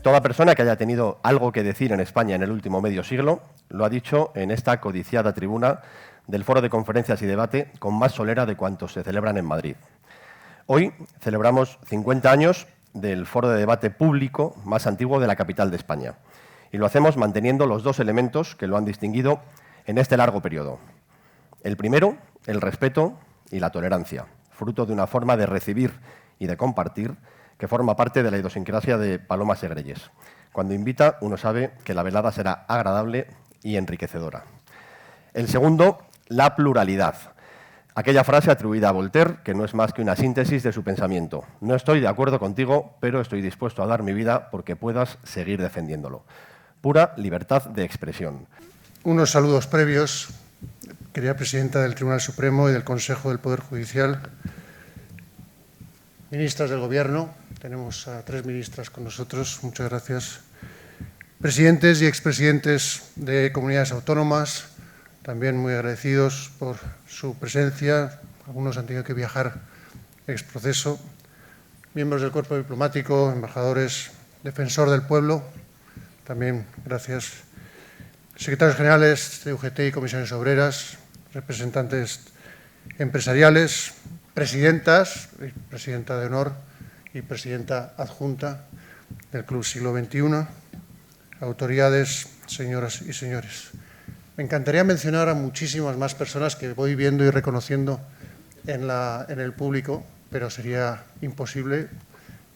Toda persona que haya tenido algo que decir en España en el último medio siglo lo ha dicho en esta codiciada tribuna del Foro de Conferencias y Debate con más solera de cuantos se celebran en Madrid. Hoy celebramos 50 años del foro de debate público más antiguo de la capital de España y lo hacemos manteniendo los dos elementos que lo han distinguido en este largo periodo. El primero, el respeto y la tolerancia, fruto de una forma de recibir y de compartir que forma parte de la idiosincrasia de Paloma Segreyes. Cuando invita, uno sabe que la velada será agradable y enriquecedora. El segundo, la pluralidad. Aquella frase atribuida a Voltaire, que no es más que una síntesis de su pensamiento. No estoy de acuerdo contigo, pero estoy dispuesto a dar mi vida porque puedas seguir defendiéndolo. Pura libertad de expresión. Unos saludos previos, querida presidenta del Tribunal Supremo y del Consejo del Poder Judicial, ministras del Gobierno, tenemos a 3 ministras con nosotros, muchas gracias, presidentes y expresidentes de comunidades autónomas, también muy agradecidos por su presencia, algunos han tenido que viajar ex proceso, miembros del cuerpo diplomático, embajadores, defensor del pueblo, también gracias, secretarios generales de UGT y comisiones obreras, representantes empresariales, presidentas, presidenta de honor y presidenta adjunta del Club Siglo XXI, autoridades, señoras y señores. Me encantaría mencionar a muchísimas más personas que voy viendo y reconociendo en el público, pero sería imposible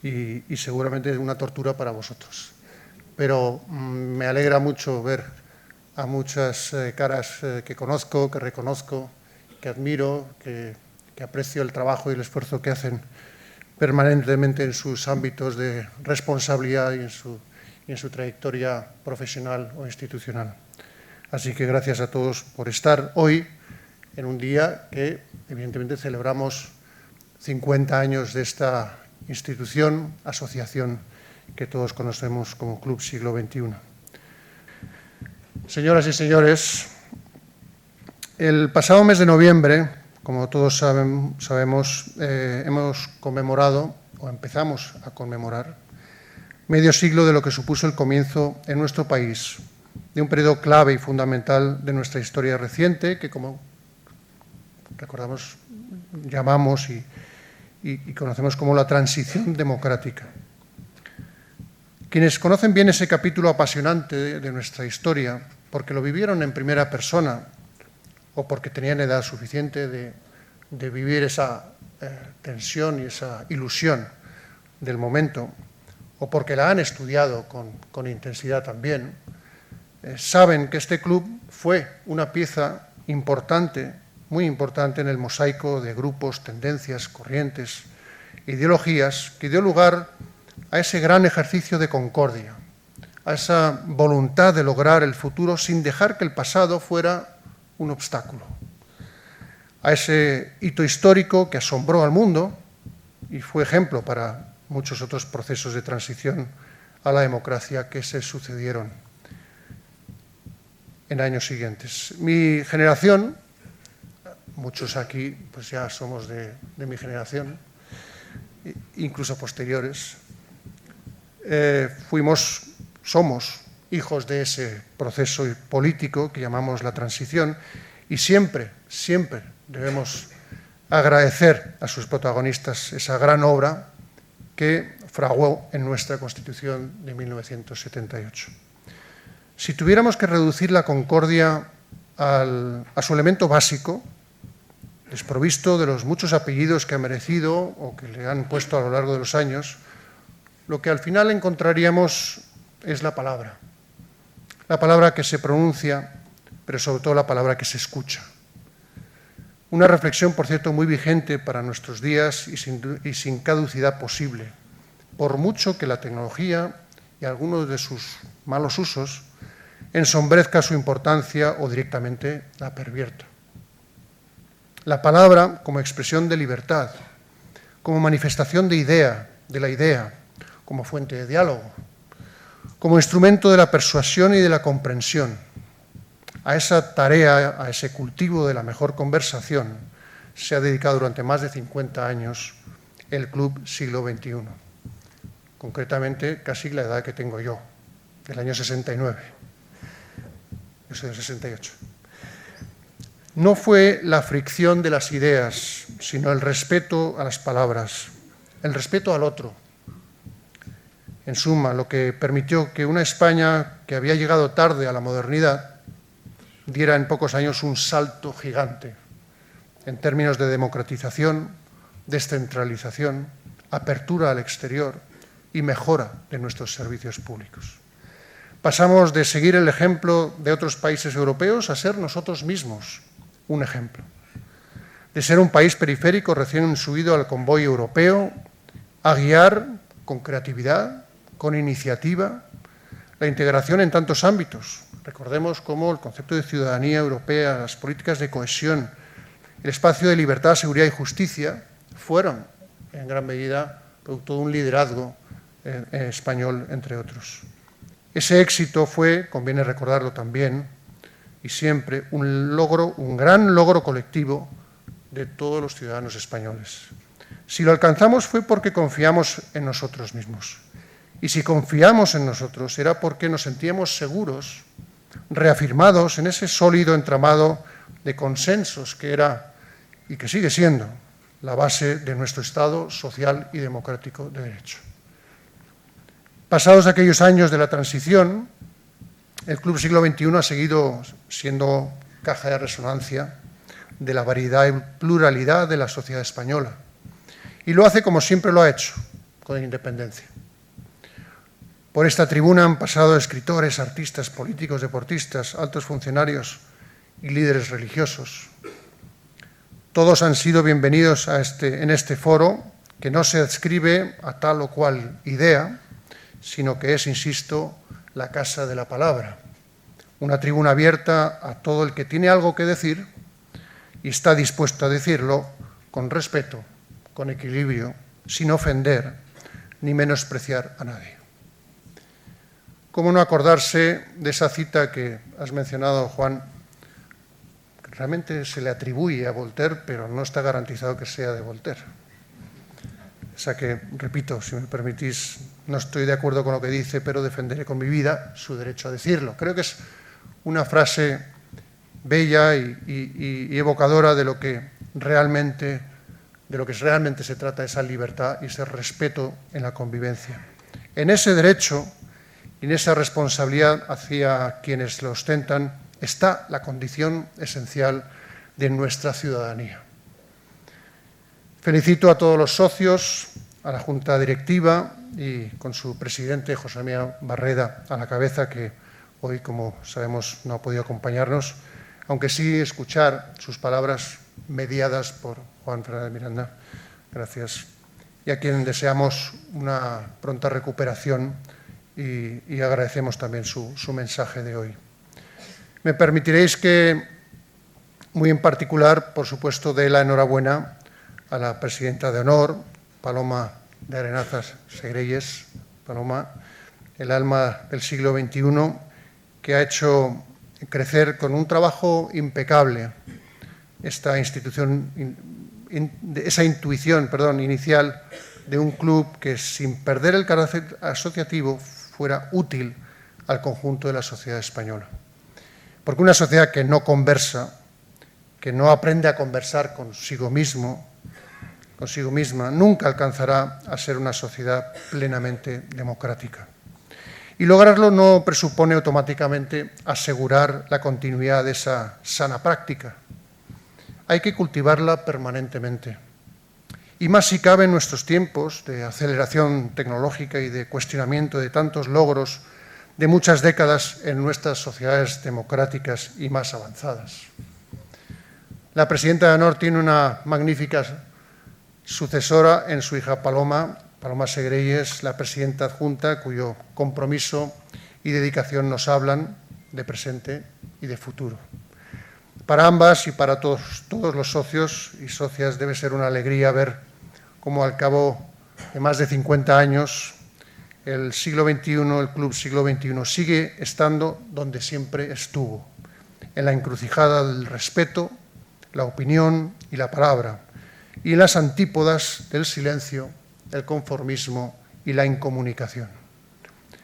y seguramente una tortura para vosotros. Pero me alegra mucho ver a muchas caras que conozco, que reconozco, que admiro, que aprecio el trabajo y el esfuerzo que hacen permanentemente en sus ámbitos de responsabilidad y en su trayectoria profesional o institucional. Así que gracias a todos por estar hoy en un día que evidentemente celebramos 50 años de esta institución, asociación que todos conocemos como Club Siglo XXI. Señoras y señores, el pasado mes de noviembre, como todos sabemos, hemos conmemorado, o empezamos a conmemorar, medio siglo de lo que supuso el comienzo en nuestro país de un periodo clave y fundamental de nuestra historia reciente, que como recordamos, llamamos y conocemos como la transición democrática. Quienes conocen bien ese capítulo apasionante de nuestra historia, porque lo vivieron en primera persona o porque tenían edad suficiente de vivir esa tensión y esa ilusión del momento, o porque la han estudiado con intensidad también, saben que este club fue una pieza importante, muy importante en el mosaico de grupos, tendencias, corrientes, ideologías que dio lugar a ese gran ejercicio de concordia, a esa voluntad de lograr el futuro sin dejar que el pasado fuera un obstáculo, a ese hito histórico que asombró al mundo y fue ejemplo para muchos otros procesos de transición a la democracia que se sucedieron en años siguientes. Mi generación, muchos aquí pues ya somos de mi generación, incluso posteriores, somos hijos de ese proceso político que llamamos la transición y siempre debemos agradecer a sus protagonistas esa gran obra que fraguó en nuestra Constitución de 1978. Si tuviéramos que reducir la concordia a su elemento básico, desprovisto de los muchos apellidos que ha merecido o que le han puesto a lo largo de los años, lo que al final encontraríamos es la palabra que se pronuncia, pero sobre todo la palabra que se escucha. Una reflexión, por cierto, muy vigente para nuestros días y sin caducidad posible, por mucho que la tecnología y algunos de sus malos usos ensombrezca su importancia o directamente la pervierta. La palabra como expresión de libertad, como manifestación de la idea, como fuente de diálogo, como instrumento de la persuasión y de la comprensión. A esa tarea, a ese cultivo de la mejor conversación, se ha dedicado durante más de 50 años el Club Siglo XXI. concretamente casi la edad que tengo yo, del año 69. Yo soy del 68. No fue la fricción de las ideas, sino el respeto a las palabras, el respeto al otro. En suma, lo que permitió que una España que había llegado tarde a la modernidad diera en pocos años un salto gigante en términos de democratización, descentralización, apertura al exterior y mejora de nuestros servicios públicos. Pasamos de seguir el ejemplo de otros países europeos a ser nosotros mismos un ejemplo. De ser un país periférico recién subido al convoy europeo, a guiar con creatividad, con iniciativa, la integración en tantos ámbitos. Recordemos cómo el concepto de ciudadanía europea, las políticas de cohesión, el espacio de libertad, seguridad y justicia fueron, en gran medida, producto de un liderazgo español, entre otros. Ese éxito fue, conviene recordarlo también, y siempre, un gran logro colectivo de todos los ciudadanos españoles. Si lo alcanzamos fue porque confiamos en nosotros mismos. Y si confiamos en nosotros era porque nos sentíamos seguros, reafirmados en ese sólido entramado de consensos que era y que sigue siendo la base de nuestro Estado social y democrático de derecho. Pasados aquellos años de la transición, el Club Siglo XXI ha seguido siendo caja de resonancia de la variedad y pluralidad de la sociedad española. Y lo hace como siempre lo ha hecho, con independencia. Por esta tribuna han pasado escritores, artistas, políticos, deportistas, altos funcionarios y líderes religiosos. Todos han sido bienvenidos en este foro, que no se adscribe a tal o cual idea, sino que es, insisto, la casa de la palabra. Una tribuna abierta a todo el que tiene algo que decir y está dispuesto a decirlo con respeto, con equilibrio, sin ofender ni menospreciar a nadie. ¿Cómo no acordarse de esa cita que has mencionado, Juan? Que realmente se le atribuye a Voltaire, pero no está garantizado que sea de Voltaire. Esa que, repito, si me permitís, no estoy de acuerdo con lo que dice, pero defenderé con mi vida su derecho a decirlo. Creo que es una frase bella y evocadora de lo que realmente se trata, esa libertad y ese respeto en la convivencia. En ese derecho y en esa responsabilidad hacia quienes lo ostentan está la condición esencial de nuestra ciudadanía. Felicito a todos los socios, a la Junta Directiva y con su presidente, José María Barreda, a la cabeza, que hoy, como sabemos, no ha podido acompañarnos, aunque sí escuchar sus palabras mediadas por Juan Fernández Miranda. Gracias. Y a quien deseamos una pronta recuperación y agradecemos también su mensaje de hoy. Me permitiréis que, muy en particular, por supuesto, dé la enhorabuena a la presidenta de honor, Paloma de Arenazas Segreyes, Paloma, el alma del siglo XXI, que ha hecho crecer con un trabajo impecable esta institución, esa intuición inicial de un club que, sin perder el carácter asociativo, fuera útil al conjunto de la sociedad española. Porque una sociedad que no conversa, que no aprende a conversar consigo misma, nunca alcanzará a ser una sociedad plenamente democrática. Y lograrlo no presupone automáticamente asegurar la continuidad de esa sana práctica. Hay que cultivarla permanentemente. Y más si cabe en nuestros tiempos de aceleración tecnológica y de cuestionamiento de tantos logros de muchas décadas en nuestras sociedades democráticas y más avanzadas. La presidenta de honor tiene una magnífica sucesora en su hija Paloma Segreyes, la presidenta adjunta, cuyo compromiso y dedicación nos hablan de presente y de futuro. Para ambas y para todos los socios y socias debe ser una alegría ver cómo al cabo de más de 50 años el siglo XXI, el Club Siglo XXI, sigue estando donde siempre estuvo, en la encrucijada del respeto, la opinión y la palabra, y en las antípodas del silencio, el conformismo y y la incomunicación.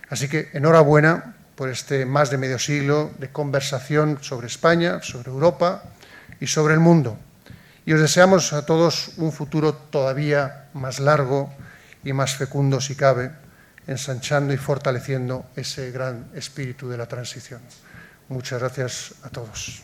Así que enhorabuena por este más de medio siglo de conversación sobre España, sobre Europa y sobre el mundo. Y os deseamos a todos un futuro todavía más largo y más fecundo, si cabe, ensanchando y fortaleciendo ese gran espíritu de la transición. Muchas gracias a todos.